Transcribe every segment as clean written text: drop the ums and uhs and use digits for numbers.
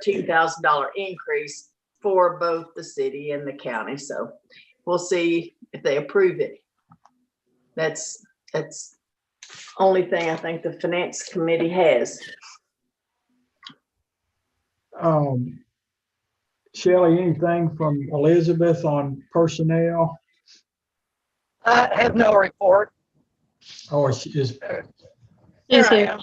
$13,000 increase for both the city and the county. So we'll see if they approve it. That's only thing I think the finance committee has. Shelley, anything from Elizabeth on personnel? I have no report. Or she is, He's Here I here. am.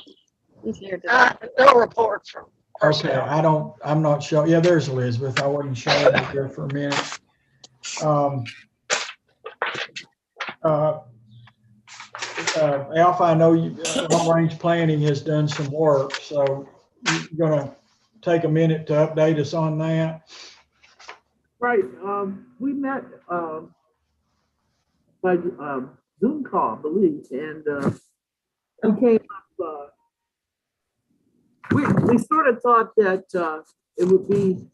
He's here today. No reports from okay, personnel. I'm not sure. Yeah, there's Elizabeth. I wasn't sure there for a minute. Alpha, I know you, long range planning has done some work, so you're gonna take a minute to update us on that. Right, we met, by, Zoom call, I believe, and, we came up, we sort of thought that, it would be,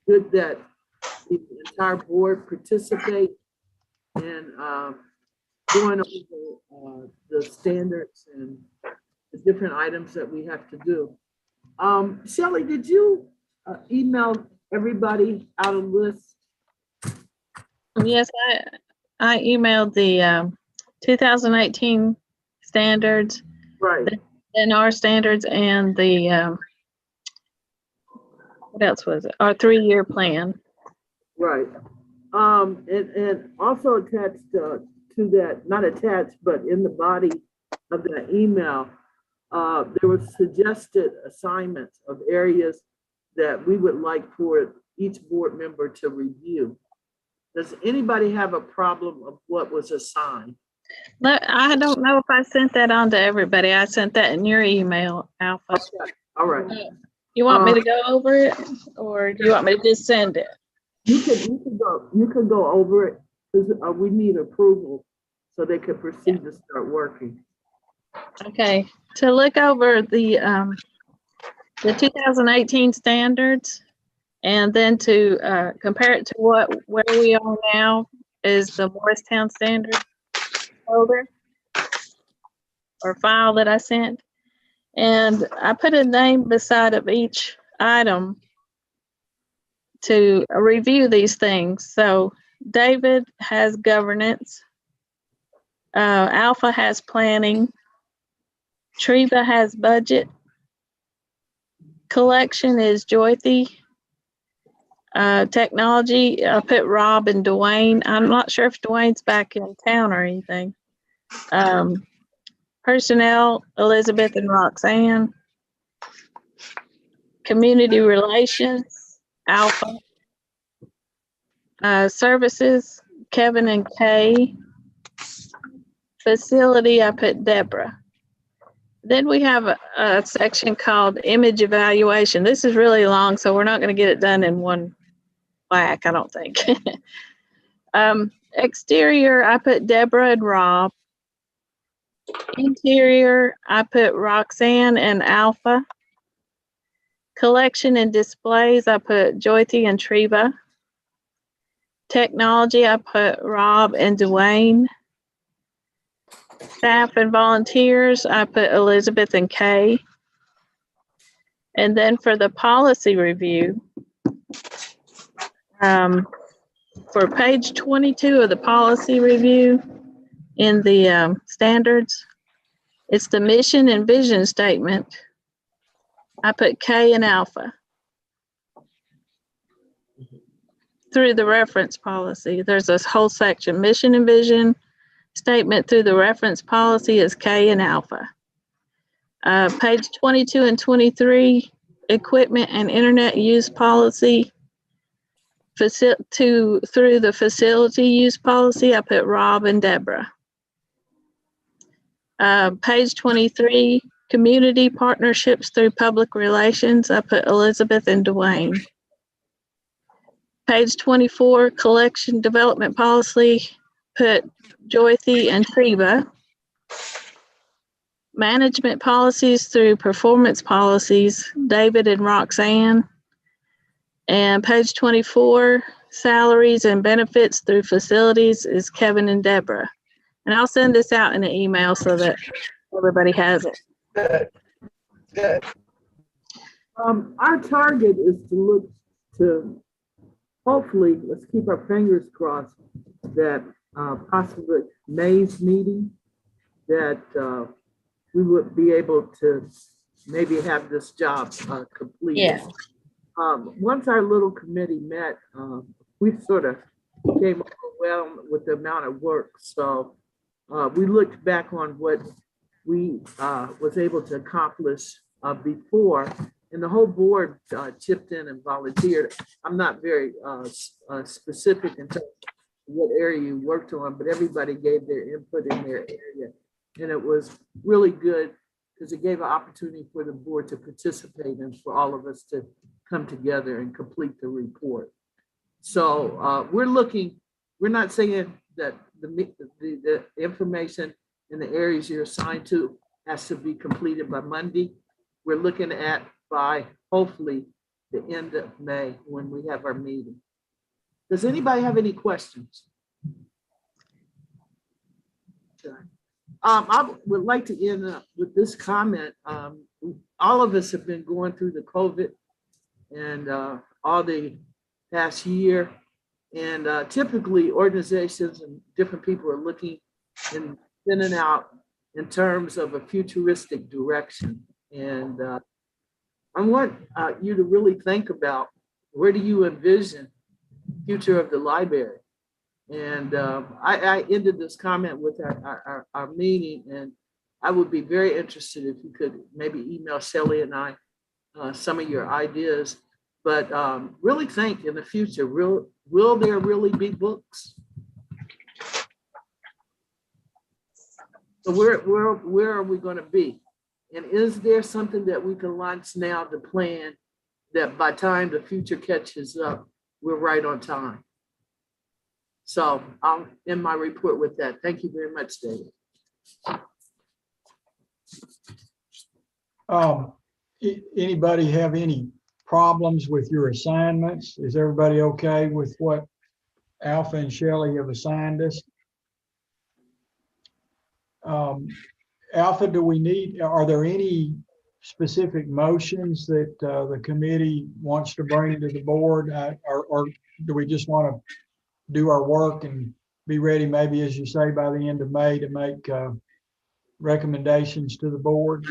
good that the entire board participate in, going over, the standards and the different items that we have to do. Shelley, did you, email everybody out a list? Yes, I emailed the 2018 standards, Right, and our standards, and the what else was it? Our 3-year plan. right. And also attached to that, not attached, but in the body of that email, there were suggested assignments of areas that we would like for each board member to review. Does anybody have a problem of what was assigned? I don't know if I sent that on to everybody. I sent that in your email, Alpha. All right, You want me to go over it, or do you want me to just send it? you could go over it, because we need approval so they could proceed to start working. Okay, to look over the 2018 standards, and then to compare it to where we are now is the Morristown standard folder or file that I sent. And I put a name beside of each item to review these things. So David has governance, Alpha has planning, Treva has budget, collection is Joythy, technology, I put Rob and Dwayne. I'm not sure if Dwayne's back in town or anything. Personnel, Elizabeth and Roxanne. Community relations, Alpha. Services, Kevin and Kay. Facility, I put Deborah. Then we have a section called image evaluation. This is really long, so we're not going to get it done in one whack, I don't think. Exterior, I put Deborah and Rob. Interior, I put Roxanne and Alpha. Collection and displays, I put Joythy and Treva. Technology, I put Rob and Dwayne. Staff and volunteers, I put Elizabeth and Kay. And then for the policy review, for page 22 of the policy review in the standards, it's the mission and vision statement. I put K and Alpha through the reference policy. There's this whole section, mission and vision statement through the reference policy is K and Alpha. Page 22 and 23, equipment and internet use policy. Through the facility use policy, I put Rob and Deborah. Page 23, community partnerships through public relations, I put Elizabeth and Dwayne. Page 24, collection development policy, put Joythy and Treva. Management policies through performance policies, David and Roxanne. And page 24, salaries and benefits through facilities is Kevin and Deborah. And I'll send this out in an email so that everybody has it. Good. Good. Our target is to look to, hopefully, let's keep our fingers crossed that possibly May's meeting, that we would be able to maybe have this job completed. Yeah. Once our little committee met, we sort of became overwhelmed with the amount of work. So we looked back on what we was able to accomplish before, and the whole board chipped in and volunteered. I'm not very specific in terms of what area you worked on, but everybody gave their input in their area. And it was really good because it gave an opportunity for the board to participate and for all of us to come together and complete the report. So we're not saying that the information in the areas you're assigned to has to be completed by Monday. We're looking at by hopefully the end of May when we have our meeting. Does anybody have any questions? I would like to end up with this comment. All of us have been going through the COVID and all the past year. And typically organizations and different people are looking in and out in terms of a futuristic direction. And I want you to really think about, where do you envision the future of the library? And I ended this comment with our meeting, and I would be very interested if you could maybe email Shelley and I some of your ideas. But really think in the future, will there really be books? So where are we going to be? And is there something that we can launch now to plan that by the time the future catches up, we're right on time? So I'll end my report with that. Thank you very much, David. Anybody have any problems with your assignments? Is everybody okay with what Alpha and Shelley have assigned us? Alpha, are there any specific motions that the committee wants to bring to the board, or do we just want to do our work and be ready, maybe, as you say, by the end of May to make recommendations to the board?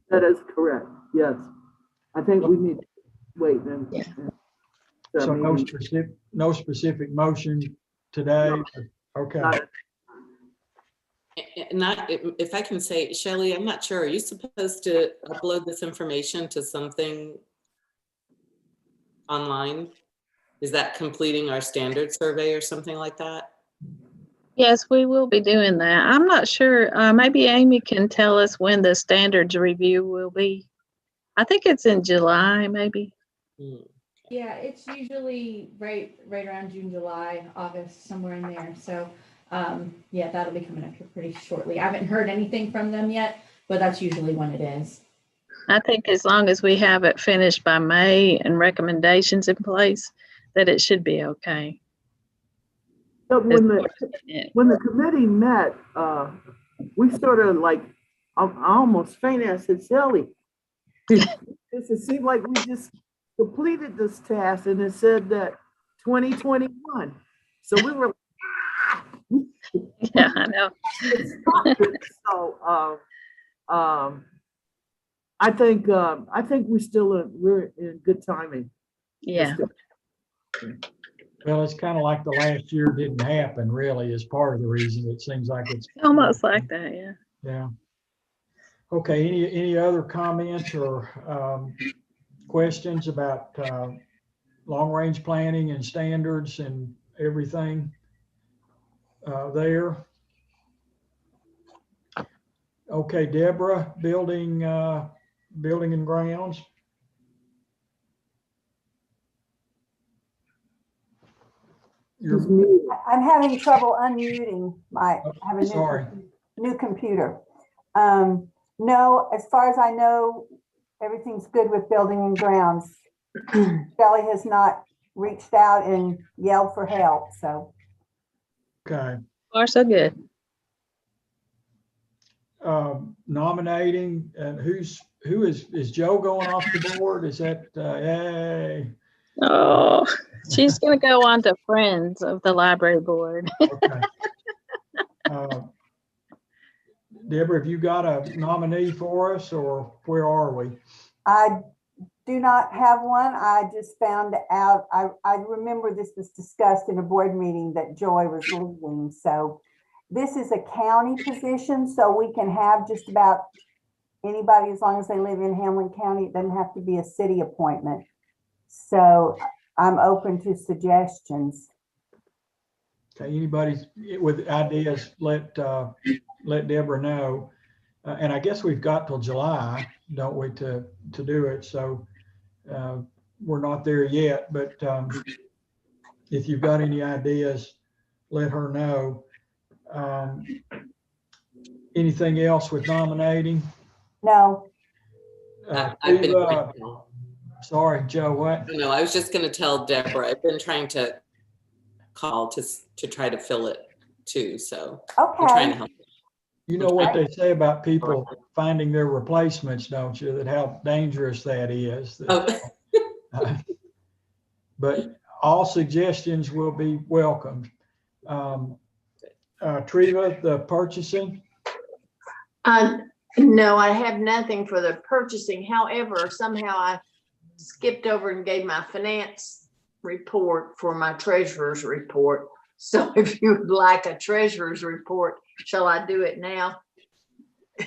That is correct. Yes. I think we need to wait and. So no specific motion today? Okay. Not, if I can say, Shelley, I'm not sure, are you supposed to upload this information to something online? Is that completing our standard survey or something like that? Yes, we will be doing that. I'm not sure. Maybe Amy can tell us when the standards review will be. I think it's in July, maybe. Yeah, it's usually right around June, July, August, somewhere in there. So yeah, that'll be coming up here pretty shortly. I haven't heard anything from them yet, but that's usually when it is. I think as long as we have it finished by May and recommendations in place, that it should be okay. But when the committee met, we sort of like, I almost fainted. I said, Shelley, it seemed like we just completed this task, and it said that 2021. So we were yeah, I know. So I think we're in good timing. Yeah. Well, it's kind of like the last year didn't happen, really, is part of the reason. It seems like it's Almost like that, yeah. Yeah. Okay, any other comments or questions about long-range planning and standards and everything there? Okay, Deborah, building and grounds. I'm having trouble unmuting I have a new computer. No, as far as I know, everything's good with building and grounds. Shelley has not reached out and yelled for help, so. Okay. So far, so good. nominating, and who is Joe going off the board? Is that, yay? Oh, she's gonna go on to Friends of the Library Board. Okay. Deborah, have you got a nominee for us, or where are we? I do not have one. I just found out, I remember this was discussed in a board meeting that Joy was leaving. So this is a county position, so we can have just about anybody as long as they live in Hamlin County. It doesn't have to be a city appointment. So I'm open to suggestions. Okay, anybody with ideas, let Deborah know. And I guess we've got till July, don't we, to do it. So we're not there yet, but if you've got any ideas, let her know. Anything else with nominating? No, I've been, Sorry, Joe, what? no, I was just gonna tell Deborah, I've been trying to call to try to fill it too, so I'm trying to okay. help. You know what they say about people finding their replacements, don't you? That how dangerous that is. Oh, But all suggestions will be welcomed. Treva, the purchasing? No, I have nothing for the purchasing. However, somehow I skipped over and gave my finance report for my treasurer's report. So if you would like a treasurer's report, shall I do it now?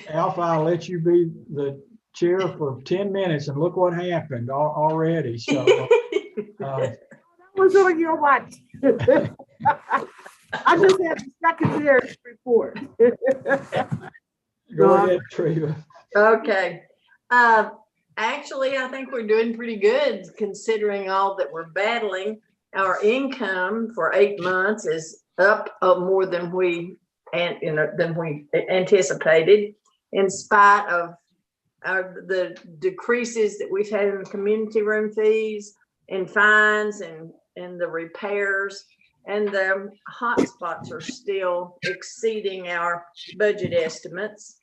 Alpha, I'll let you be the chair for 10 minutes, and look what happened already. So That was on your watch. I just had the secretary's report. go ahead, Treva. Okay. Actually, I think we're doing pretty good considering all that we're battling. Our income for 8 months is up more than we anticipated, in spite of the decreases that we've had in the community room fees and fines and the repairs, and the hotspots are still exceeding our budget estimates.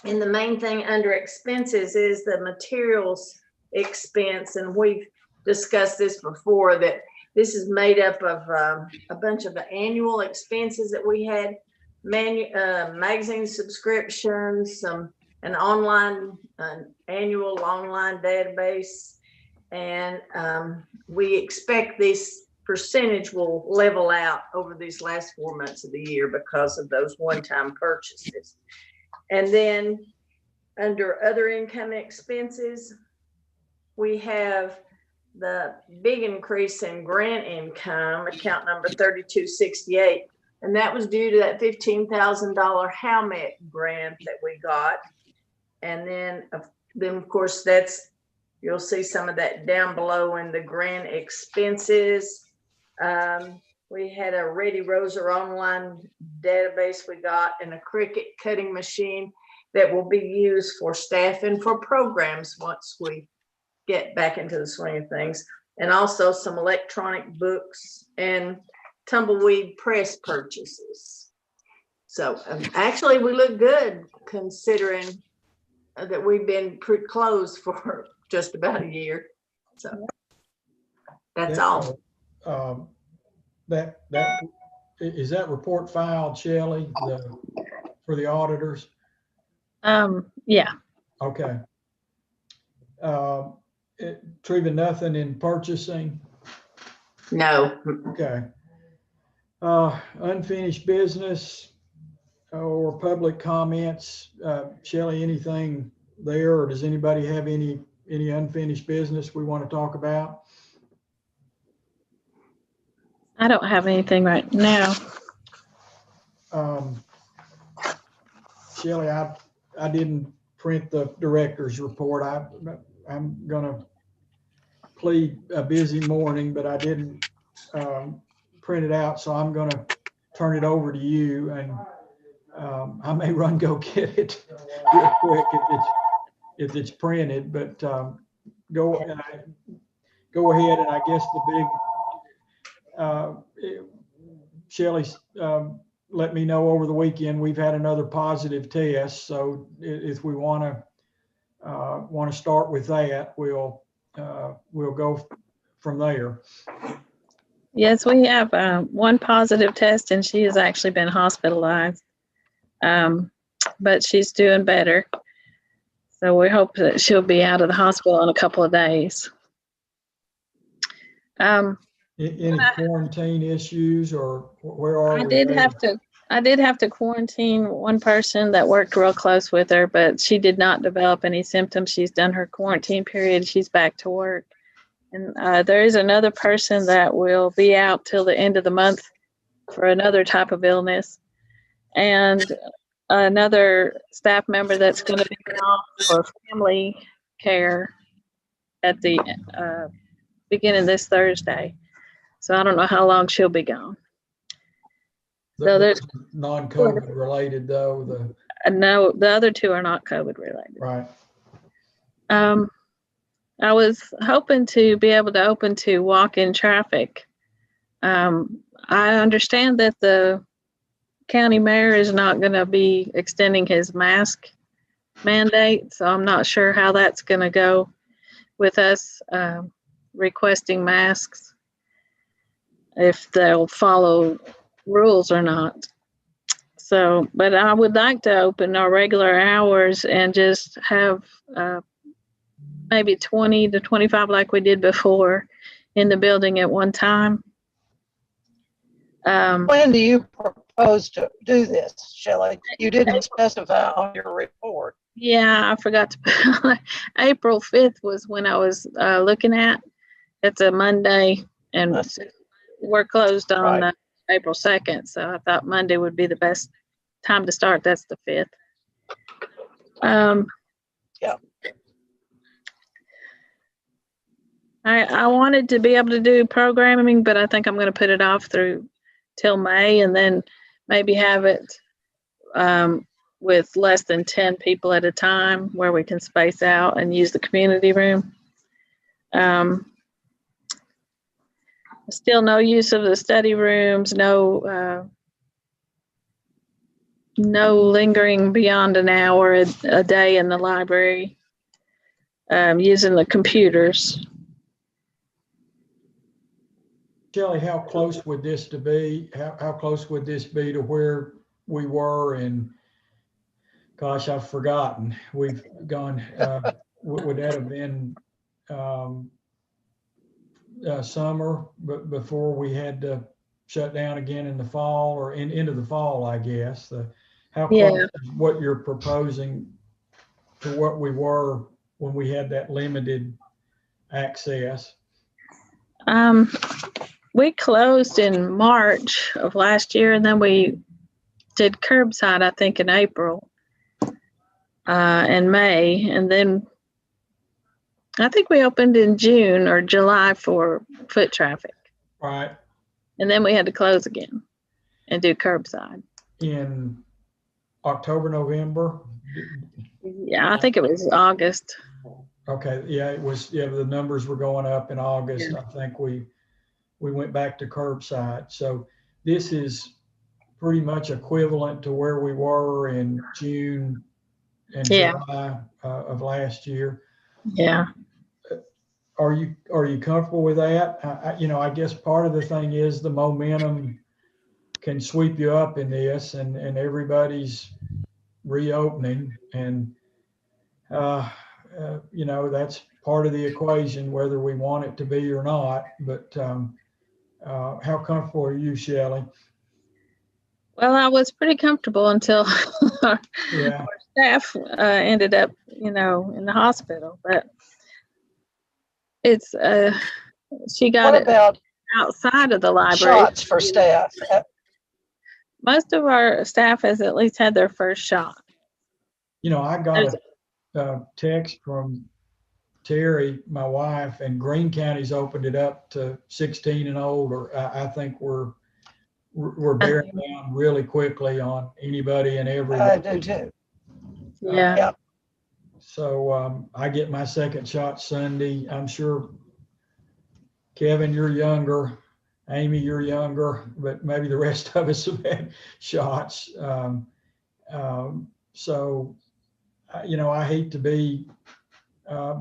And the main thing under expenses is the materials expense. And we've discussed this before, that this is made up of a bunch of the annual expenses that we had, magazine subscriptions, an online, annual online database. And we expect this percentage will level out over these last 4 months of the year because of those one-time purchases. And then under other income expenses, we have the big increase in grant income, account number 3268. And that was due to that $15,000 Howmet grant that we got. And then of course, you'll see some of that down below in the grant expenses. We had a Ready Roser online database we got, and a Cricut cutting machine that will be used for staff and for programs once we get back into the swing of things. And also some electronic books and tumbleweed press purchases. So actually we look good considering that we've been closed for just about a year. So that's all. That is that report filed, Shelley, for the auditors? Yeah. Okay. Treva, nothing in purchasing? No. Okay. Unfinished business or public comments. Shelley, anything there, or does anybody have any unfinished business we want to talk about? I don't have anything right now. Shelley, I didn't print the director's report. I'm gonna plead a busy morning, but I didn't print it out, so I'm gonna turn it over to you, and I may go get it real quick if it's printed, but go ahead. And I guess the big Shelley, let me know over the weekend. We've had another positive test, so if we want to start with that, we'll go from there. Yes, we have one positive test, and she has actually been hospitalized, but she's doing better. So we hope that she'll be out of the hospital in a couple of days. Any quarantine issues, or where are we? I did have to quarantine one person that worked real close with her, but she did not develop any symptoms. She's done her quarantine period. She's back to work. And there is another person that will be out till the end of the month for another type of illness. And another staff member that's going to be off for family care at the beginning this Thursday. So I don't know how long she'll be gone. So there's non-COVID related though. No, the other two are not COVID related. Right. I was hoping to be able to open to walk-in traffic. I understand that the county mayor is not going to be extending his mask mandate, so I'm not sure how that's going to go with us requesting masks, if they'll follow rules or not. So, but I would like to open our regular hours and just have maybe 20 to 25 like we did before in the building at one time. When do you propose to do this, Shelley? You didn't specify on your report. Yeah, I forgot to put April 5th was when I was looking at. It's a Monday, and we're closed on April 2nd, so I thought Monday would be the best time to start. That's the 5th. Yeah. I wanted to be able to do programming, but I think I'm going to put it off through till May, and then maybe have it with less than 10 people at a time where we can space out and use the community room. Still no use of the study rooms, no lingering beyond an hour a day in the library, using the computers. Shelley, how close would this be? How close would this be to where we were? And gosh, I've forgotten. We've gone. Would that have been summer, but before we had to shut down again in the fall, or into the fall, I guess? How close is what you're proposing to what we were when we had that limited access? We closed in March of last year, and then we did curbside, I think, in April and May, and then I think we opened in June or July for foot traffic. Right. And then we had to close again and do curbside. In October, November? Yeah, I think it was August. Okay, yeah, it was, yeah, the numbers were going up in August. I think we went back to curbside. So this is pretty much equivalent to where we were in June and July of last year. Yeah. Are you comfortable with that? I guess part of the thing is the momentum can sweep you up in this, and everybody's reopening, and that's part of the equation, whether we want it to be or not. But how comfortable are you, Shelley? Well, I was pretty comfortable until our staff ended up, in the hospital. But it's she got What about outside of the library. shots for staff? Most of our staff has at least had their first shot. I got a text from Terry, my wife, and Greene County's opened it up to 16 and older. I think we're bearing down really quickly on anybody and everybody. I do too. Yeah. So I get my second shot Sunday. I'm sure, Kevin, you're younger. Amy, you're younger, but maybe the rest of us have had shots. So, I hate to be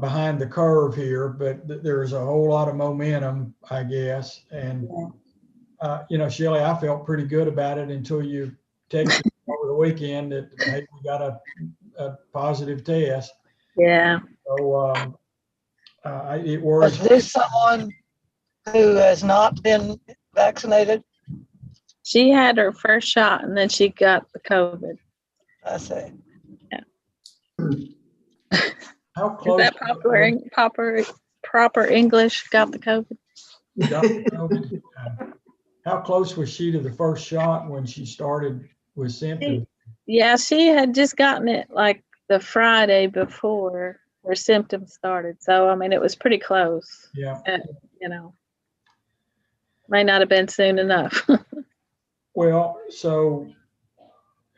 behind the curve here, but there's a whole lot of momentum, I guess. And, Shelley, I felt pretty good about it until you texted me over the weekend that, hey, we got a positive test. Yeah. So it Is worries me. this someone who has not been vaccinated? She had her first shot and then she got the COVID. I see. How Is close? that proper English? Got the COVID? got COVID? How close was she to the first shot when she started with symptoms? Yeah, she had just gotten it like the Friday before her symptoms started. So, I mean, it was pretty close. Yeah. May not have been soon enough. Well, so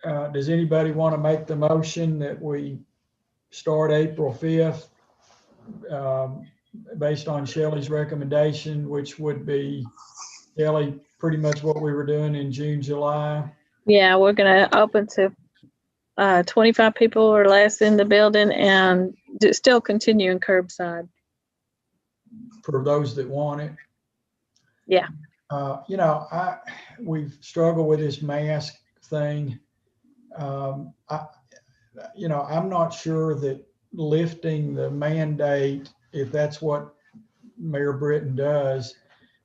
does anybody want to make the motion that we start April 5th based on Shelley's recommendation, which would be, Shelley, pretty much what we were doing in June, July? Yeah, we're going to open to 25 people or less in the building and still continuing curbside. For those that want it. Yeah. We've struggled with this mask thing. I'm not sure that lifting the mandate, if that's what Mayor Britton does,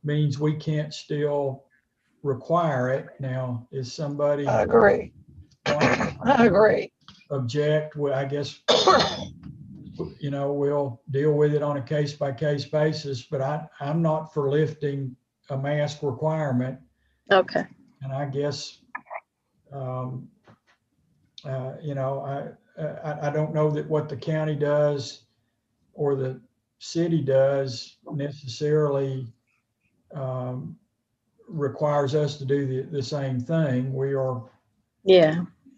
means we can't still require it. Now, is somebody I agree. I agree. object? Well, I guess, we'll deal with it on a case-by-case basis, but I'm not for lifting a mask requirement. Okay. And I guess, I don't know that what the county does or the city does necessarily requires us to do the same thing. We are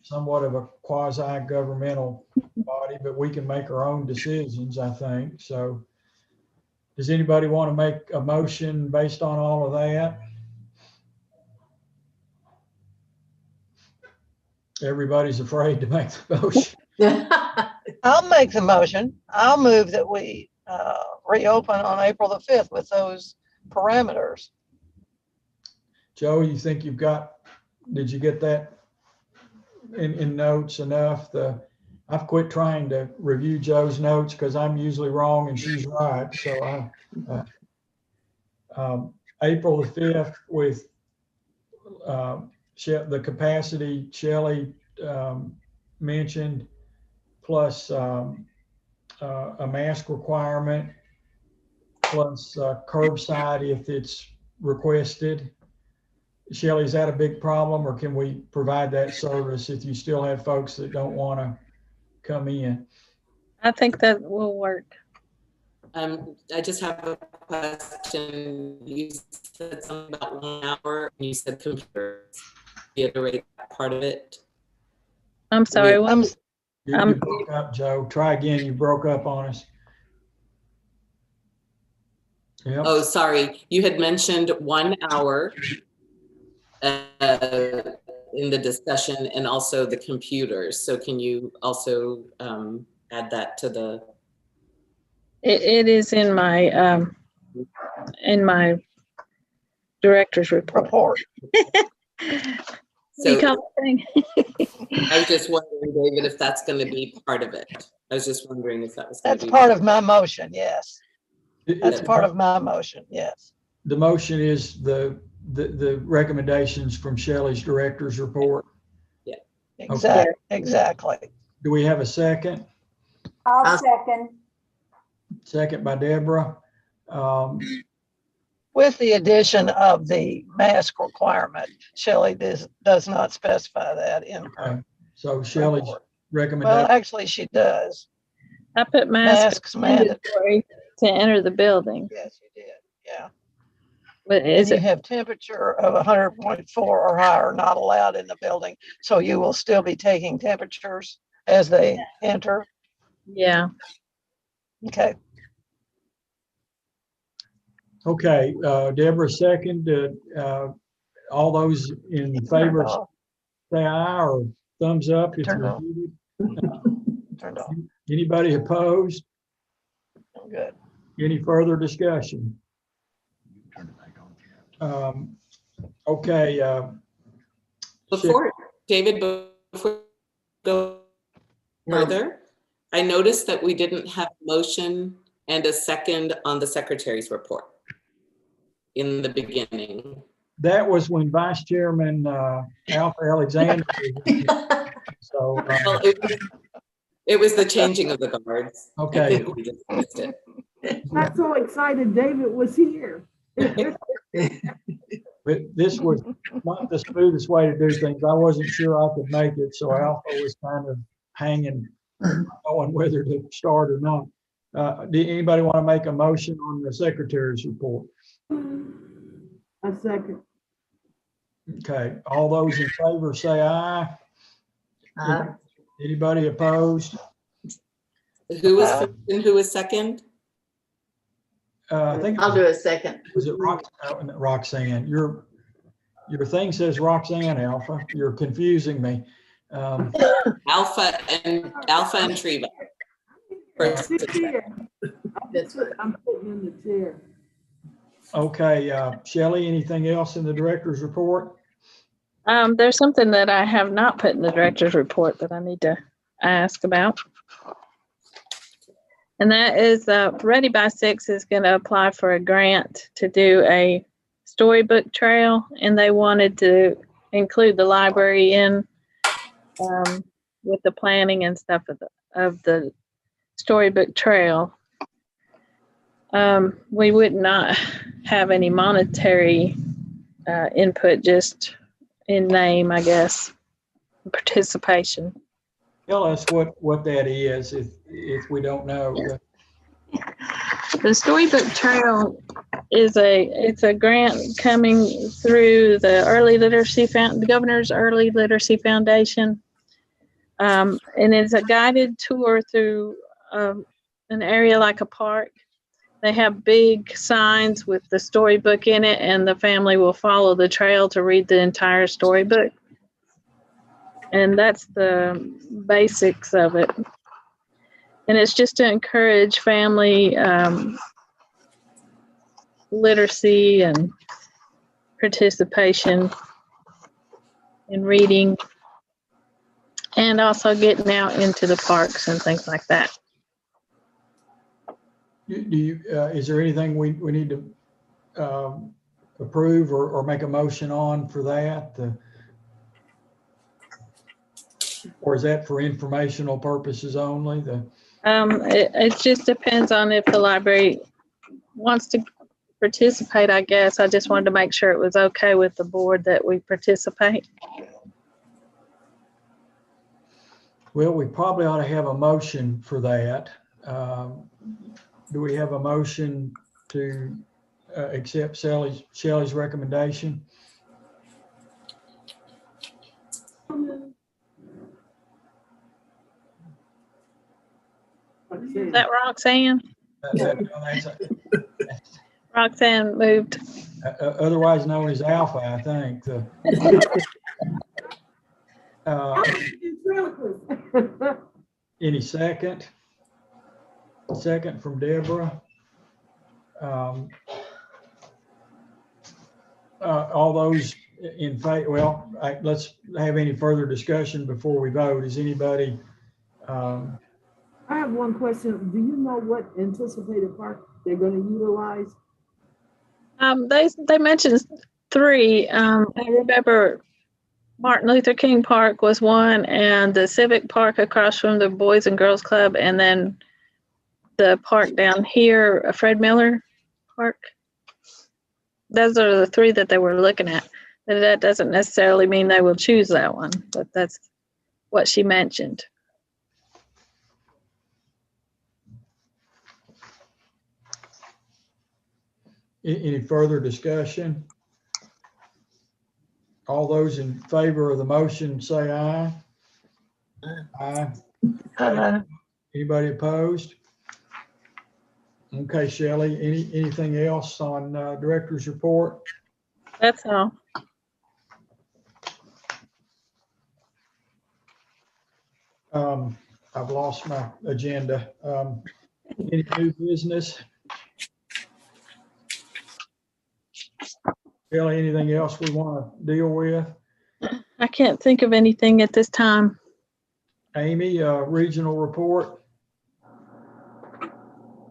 somewhat of a quasi-governmental body, but we can make our own decisions, I think. So does anybody want to make a motion based on all of that? Everybody's afraid to make the motion. I'll make the motion. I'll move that we reopen on April the 5th with those parameters. Joe, you think did you get that in notes enough? I've quit trying to review Joe's notes because I'm usually wrong and she's right. So April the 5th with the capacity Shelley mentioned, plus a mask requirement, plus curbside if it's requested. Shelley, is that a big problem, or can we provide that service if you still have folks that don't want to come in? I think that will work. I just have a question. You said something about 1 hour, and you said computers. Reiterate that part of it. I'm sorry. You broke up, Joe. Try again. You broke up on us. Yep. Oh, sorry. You had mentioned 1 hour in the discussion, and also the computers. So can you also add that to the? It is in my director's report. So I was just wondering, David, if that's going to be part of it. I was just wondering if that was. That's part of my motion. Yes. That's part of my motion. Yes. The motion is the recommendations from Shelley's director's report. Yeah. Exactly. Do we have a second? I'll second. Second by Deborah. With the addition of the mask requirement, Shelley does not specify that in her. Okay. So Shelley's report. recommendation. Well, actually, she does. I put masks mandatory to enter the building. Yes, you did. Yeah. But And you have temperature of 100.4 or higher not allowed in the building. So you will still be taking temperatures as they enter. Yeah. Okay. Okay, Deborah, second, all those in favor, Turned off, say aye or thumbs up if Turned you're off. muted. turned off. Anybody opposed? Good. Any further discussion? Okay, Before, David, before we go further, I noticed that we didn't have a motion and a second on the secretary's report in the beginning. that was when Vice Chairman Alpha Alexander was in. So, Well, it was the changing of the guards. I okay, think we just missed it. Not so excited David was here. but this was not the smoothest way to do things. I wasn't sure I could make it, so Alpha was kind of hanging on whether to start or not. Did anybody want to make a motion on the secretary's report? A second. Okay, all those in favor say aye. Anybody opposed? Who was first and who was second? I think, I'll do a second. was it Roxanne? Your thing says Roxanne, Alpha. You're confusing me. Alpha and Treva. Sit here. I'm sitting in the chair. Okay, Shelley, anything else in the director's report? There's something that I have not put in the director's report that I need to ask about. And that is Ready by Six is going to apply for a grant to do a storybook trail, and they wanted to include the library in with the planning and stuff of the storybook trail. We would not have any monetary input, just in name, I guess, participation. Tell us what that is if we don't know. The storybook trail is it's a grant coming through the the Governor's Early Literacy Foundation. And it's a guided tour through an area like a park. They have big signs with the storybook in it, and the family will follow the trail to read the entire storybook. And that's the basics of it. And it's just to encourage family literacy and participation in reading, and also getting out into the parks and things like that. Is there anything we need to approve or make a motion on for that? Or is that for informational purposes only? It just depends on if the library wants to participate, I guess. I just wanted to make sure it was okay with the board that we participate. Well, we probably ought to have a motion for that. Do we have a motion to accept Shelley's recommendation? Is that Roxanne? Roxanne moved. Otherwise known as Alpha, I think. Any second? Second from Deborah. All those in favor, well, let's have any further discussion before we vote. Is anybody? I have one question. Do you know what anticipated park they're going to utilize? They mentioned 3. I remember Martin Luther King Park was one, and the Civic Park across from the Boys and Girls Club, and then the park down here, Fred Miller Park. Those are the 3 that they were looking at. But that doesn't necessarily mean they will choose that one, but that's what she mentioned. Any further discussion? All those in favor of the motion say aye. Aye. Anybody opposed? Okay, Shelley, anything else on director's report? That's all. I've lost my agenda. Any new business? Shelley, anything else we want to deal with? I can't think of anything at this time. Amy, regional report?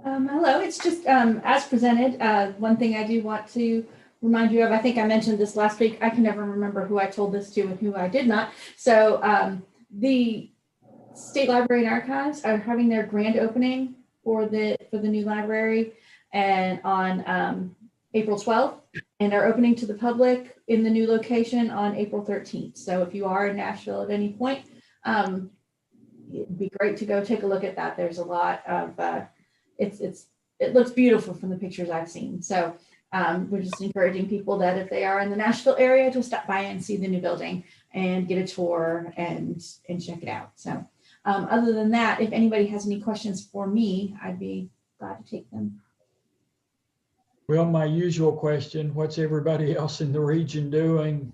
Hello, it's just as presented. One thing I do want to remind you of, I think I mentioned this last week. I can never remember who I told this to and who I did not. So the State Library and Archives are having their grand opening for the new library and on April 12th, and are opening to the public in the new location on April 13th. So if you are in Nashville at any point, it'd be great to go take a look at that. There's a lot of it looks beautiful from the pictures I've seen. So we're just encouraging people that if they are in the Nashville area, to stop by and see the new building and get a tour and check it out. So other than that, if anybody has any questions for me, I'd be glad to take them. Well, my usual question, what's everybody else in the region doing?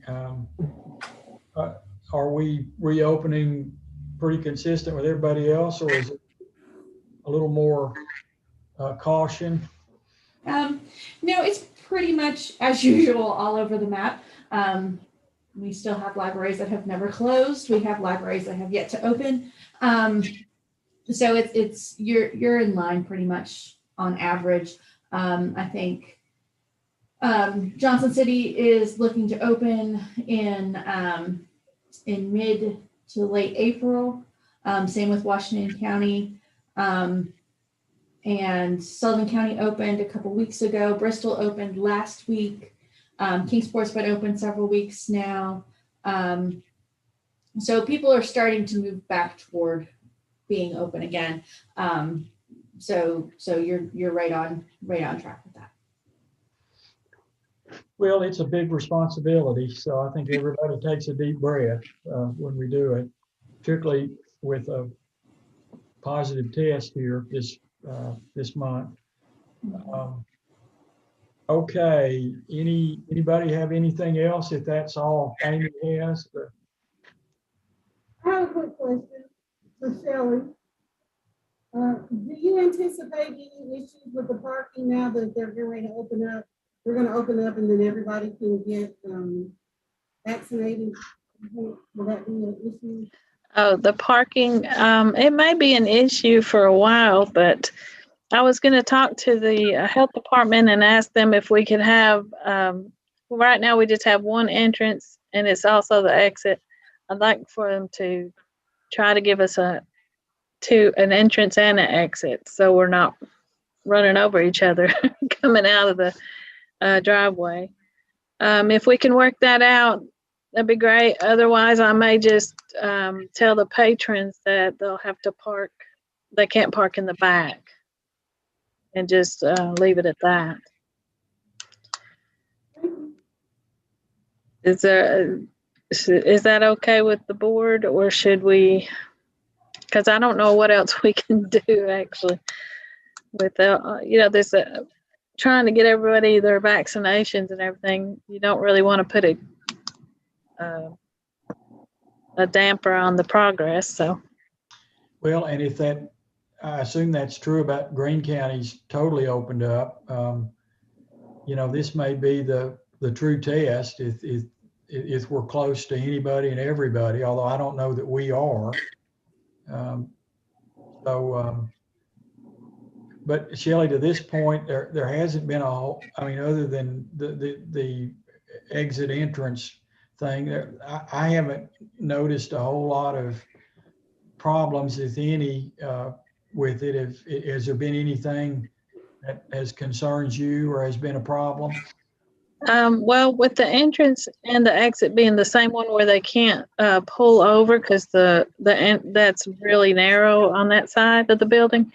Are we reopening pretty consistent with everybody else, or is it a little more caution? No, it's pretty much as usual all over the map. We still have libraries that have never closed. We have libraries that have yet to open. So it's you're in line pretty much on average. I think Johnson City is looking to open in mid to late April. Same with Washington County. And Sullivan County opened a couple weeks ago. Bristol opened last week. Kingsport's been open several weeks now. So people are starting to move back toward being open again. So you're right on track with that. Well, it's a big responsibility, so I think everybody takes a deep breath when we do it, particularly with a positive test here this month. Okay, anybody have anything else? If that's all Amy has. I have a quick question for Shelley. Do you anticipate any issues with the parking now that they're getting ready to open up? They're going to open up and then everybody can get vaccinated. Will that be an issue? Oh, the parking, it may be an issue for a while, but I was going to talk to the health department and ask them if we could have, right now we just have one entrance and it's also the exit. I'd like for them to try to give us an entrance and an exit, so we're not running over each other coming out of the driveway. If we can work that out, that'd be great. Otherwise, I may just tell the patrons that they'll have to park. They can't park in the back, and just leave it at that. Is that okay with the board, or should we? Because I don't know what else we can do actually. Without, there's trying to get everybody their vaccinations and everything. You don't really want to put a damper on the progress. So. Well, and if that, I assume that's true about Greene County's totally opened up. This may be the true test if we're close to anybody and everybody, although I don't know that we are. But Shelley, to this point, there hasn't been other than the exit entrance thing, I haven't noticed a whole lot of problems, if any, with it. Has there been anything that has concerned you or has been a problem? Well, with the entrance and the exit being the same one where they can't pull over because that's really narrow on that side of the building.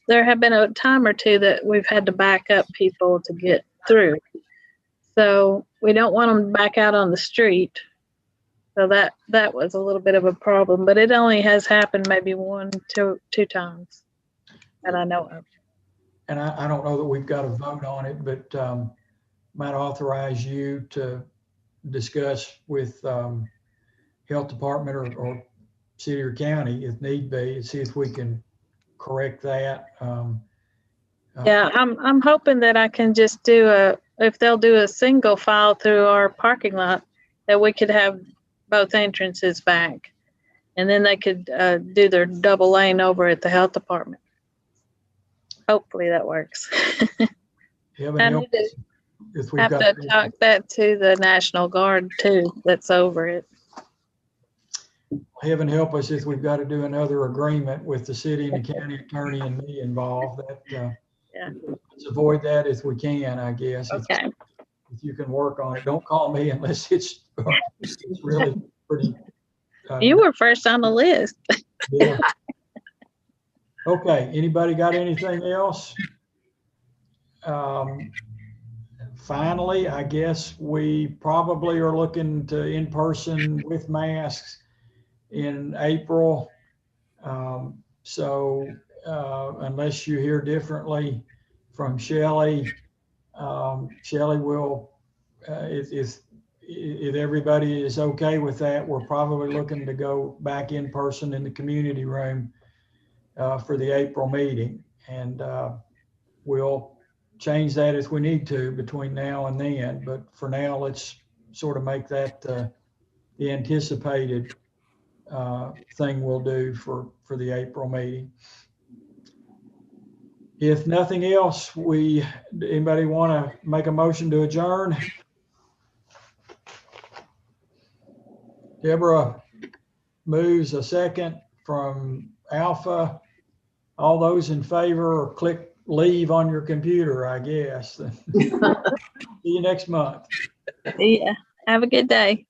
There have been a time or two that we've had to back up people to get through. So we don't want them back out on the street. So that was a little bit of a problem, but it only has happened maybe 1, 2 times that I know of. and I don't know that we've got to vote on it, but might authorize you to discuss with health department or city or county if need be, and see if we can correct that. Yeah, I'm hoping that I can just if they'll do a single file through our parking lot, that we could have both entrances back. And then they could do their double lane over at the health department. Hopefully that works. Heaven I help need us to if we've have got to talk that to the National Guard too, that's over it. Heaven help us if we've got to do another agreement with the city and the county attorney and me involved. That Yeah. let's avoid that if we can, I guess. Okay. If you can work on it, don't call me unless it's really pretty. You were first on the list. Yeah. Okay, anybody got anything else? Finally, I guess we probably are looking to in-person with masks in April. So unless you hear differently from Shelley, Shelley will, if everybody is okay with that, we're probably looking to go back in person in the community room for the April meeting. And we'll change that if we need to between now and then. But for now, let's sort of make that the anticipated thing we'll do for the April meeting. If nothing else, anybody want to make a motion to adjourn? Deborah moves a second from Alpha. All those in favor, click leave on your computer, I guess. See you next month. Yeah. Have a good day.